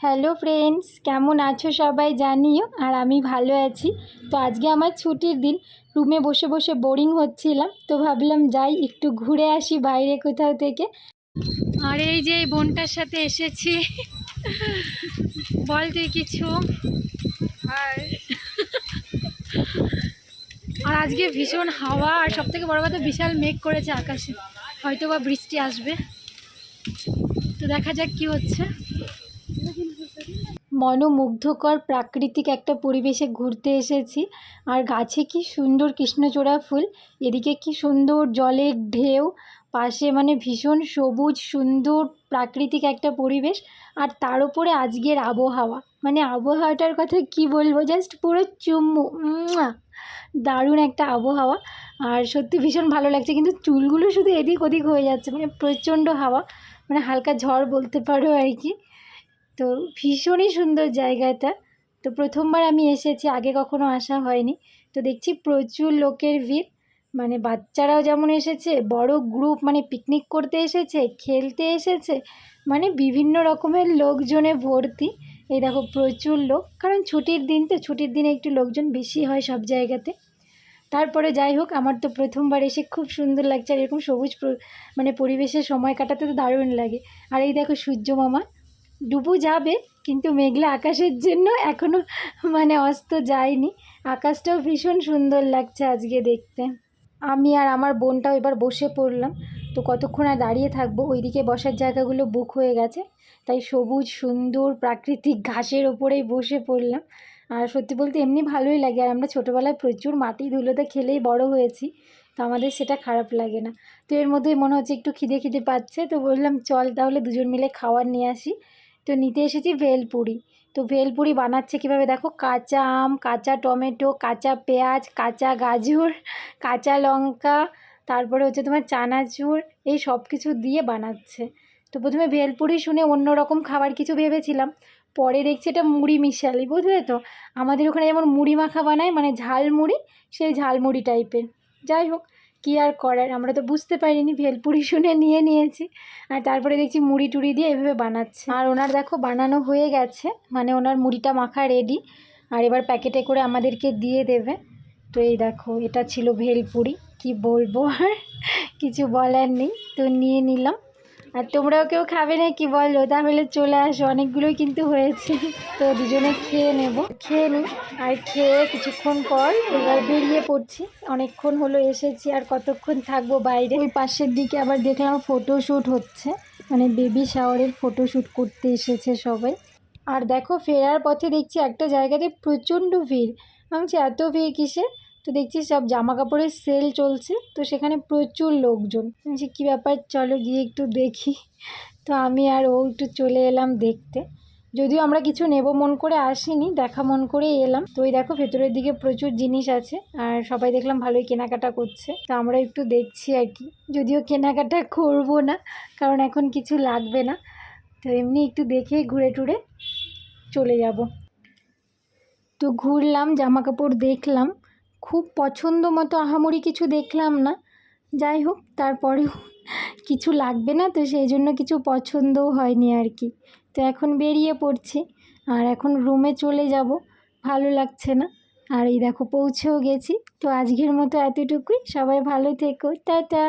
Hello friends, কেমন আছো সবাই জানিও। আর আমি ভালো আছি। তো আজকে আমার ছুটির দিন, রুমে বসে বসে বোরিং হচ্ছিলাম, তো ভাবলাম যাই একটু ঘুরে আসি বাইরে কোথাও থেকে। আর এই যে এই বোনটার সাথে এসেছি। বল তুই কিছু। আর আজকে ভীষণ হাওয়া, আর সব থেকে বড় কথা বিশাল মেঘ করেছে আকাশে, হয়তো বা বৃষ্টি আসবে। তো দেখা যাক কি হচ্ছে। মনোমুগ্ধকর প্রাকৃতিক একটা পরিবেশে ঘুরতে এসেছি। আর গাছে কি সুন্দর কৃষ্ণচূড়া ফুল, এদিকে কি সুন্দর জলের ঢেউ, পাশে মানে ভীষণ সবুজ সুন্দর প্রাকৃতিক একটা পরিবেশ। আর তার উপরে আজকের আবহাওয়া, মানে আবহাওয়াটার কথা কি বলবো, জাস্ট পুরো চুম্মু। দারুণ একটা আবহাওয়া। আর সত্যি ভীষণ ভালো লাগছে, কিন্তু চুলগুলো শুধু এদিক ওদিক হয়ে যাচ্ছে, মানে প্রচণ্ড হাওয়া, মানে হালকা ঝড় বলতে পারো আর কি। তো ভীষণই সুন্দর জায়গাটা। তো প্রথমবার আমি এসেছি, আগে কখনো আসা হয়নি। তো দেখছি প্রচুর লোকের ভিড়, মানে বাচ্চারাও যেমন এসেছে, বড় গ্রুপ মানে পিকনিক করতে এসেছে, খেলতে এসেছে, মানে বিভিন্ন রকমের লোকজনে ভর্তি। এই দেখো প্রচুর লোক, কারণ ছুটির দিন, তো ছুটির দিনে একটু লোকজন বেশি হয় সব জায়গাতে। তারপরে যাই হোক, আমার তো প্রথমবার এসে খুব সুন্দর লাগছে। আর এরকম সবুজ মানে পরিবেশে সময় কাটাতে তো দারুণ লাগে। আর এই দেখো সূর্য মামা ডুবু যাবে, কিন্তু মেঘলা আকাশের জন্য এখনও মানে অস্ত যায়নি। আকাশটাও ভীষণ সুন্দর লাগছে আজকে দেখতে। আমি আর আমার বোনটাও এবার বসে পড়লাম। তো কতক্ষণ আর দাঁড়িয়ে থাকবো, ওইদিকে বসার জায়গাগুলো বুক হয়ে গেছে, তাই সবুজ সুন্দর প্রাকৃতিক ঘাসের ওপরেই বসে পড়লাম। আর সত্যি বলতে এমনি ভালোই লাগে, আর আমরা ছোটোবেলায় প্রচুর মাটি ধুলোতে খেলেই বড় হয়েছি, তো আমাদের সেটা খারাপ লাগে না। তো এর মধ্যেই মনে হচ্ছে একটু খিদে খিদে পাচ্ছে, তো বললাম চল তাহলে দুজন মিলে খাবার নিয়ে আসি। তো নিতে এসেছি ভেলপুরি। তো ভেলপুরি বানাচ্ছে কীভাবে দেখো, কাঁচা আম, কাঁচা টমেটো, কাঁচা পেঁয়াজ, কাঁচা গাজর, কাঁচা লঙ্কা, তারপরে হচ্ছে তোমার চানাচুর, এই সব কিছু দিয়ে বানাচ্ছে। তো প্রথমে ভেলপুরি শুনে অন্য রকম খাবার কিছু ভেবেছিলাম, পরে দেখছি এটা মুড়ি মিশালি, বুঝলে তো। আমাদের ওখানে যেমন মুড়ি মাখা বানায়, মানে ঝালমুড়ি, সেই ঝালমুড়ি টাইপের। যাই হোক, কী আর করার, আমরা তো বুঝতে পারিনি, ভেলপুরি শুনে নিয়ে নিয়েছি। আর তারপরে দেখছি মুড়ি টুড়ি দিয়ে এভাবে বানাচ্ছে। আর ওনার দেখো বানানো হয়ে গেছে, মানে ওনার মুড়িটা মাখা রেডি, আর এবার প্যাকেটে করে আমাদেরকে দিয়ে দেবে। তো এই দেখো, এটা ছিল ভেলপুরি, কি বলবো আর কিছু বলার নেই। তো নিয়ে নিলাম। আর তোমরাও কেউ খাবে না কি বলো, তাহলে চলে আসো, অনেকগুলোই কিন্তু হয়েছে। তো দুজনে খেয়ে নেব, খেয়ে নিই। আর খেয়ে কিছুক্ষণ পর এবার বেরিয়ে পড়ছি। অনেকক্ষণ হলো এসেছি, আর কতক্ষণ থাকবো বাইরে। ওই পাশের দিকে আবার দেখলাম ফটোশ্যুট হচ্ছে, মানে বেবি শাওয়ারের ফটোশ্যুট করতে এসেছে সবাই। আর দেখো ফেরার পথে দেখছি একটা জায়গাতে প্রচণ্ড ভিড়। আমি বলছি এত ভিড় কিসে, তো দেখছি সব জামা কাপড়ের সেল চলছে, তো সেখানে প্রচুর লোকজন। বলছি কী ব্যাপার, চলো গিয়ে একটু দেখি। তো আমি আর ও একটু চলে এলাম দেখতে, যদিও আমরা কিছু নেব মন করে আসিনি, দেখা মন করে এলাম। তো ওই দেখো ভেতরের দিকে প্রচুর জিনিস আছে, আর সবাই দেখলাম ভালোই কেনাকাটা করছে, তো আমরা একটু দেখছি আর কি। যদিও কেনাকাটা করব না, কারণ এখন কিছু লাগবে না, তো এমনি একটু দেখে ঘুরে টুরে চলে যাব। তো ঘুরলাম, জামা কাপড় দেখলাম, খুব পছন্দ মতো আহামরি কিছু দেখলাম না। যাই হোক, তারপরেও কিছু লাগবে না, তো সেই জন্য কিছু পছন্দও হয়নি আর কি। তো এখন বেরিয়ে পড়ছি, আর এখন রুমে চলে যাব, ভালো লাগছে না। আর এই দেখো পৌঁছেও গেছি। তো আজকের মতো এতটুকুই, সবাই ভালো থেকো, টাটা।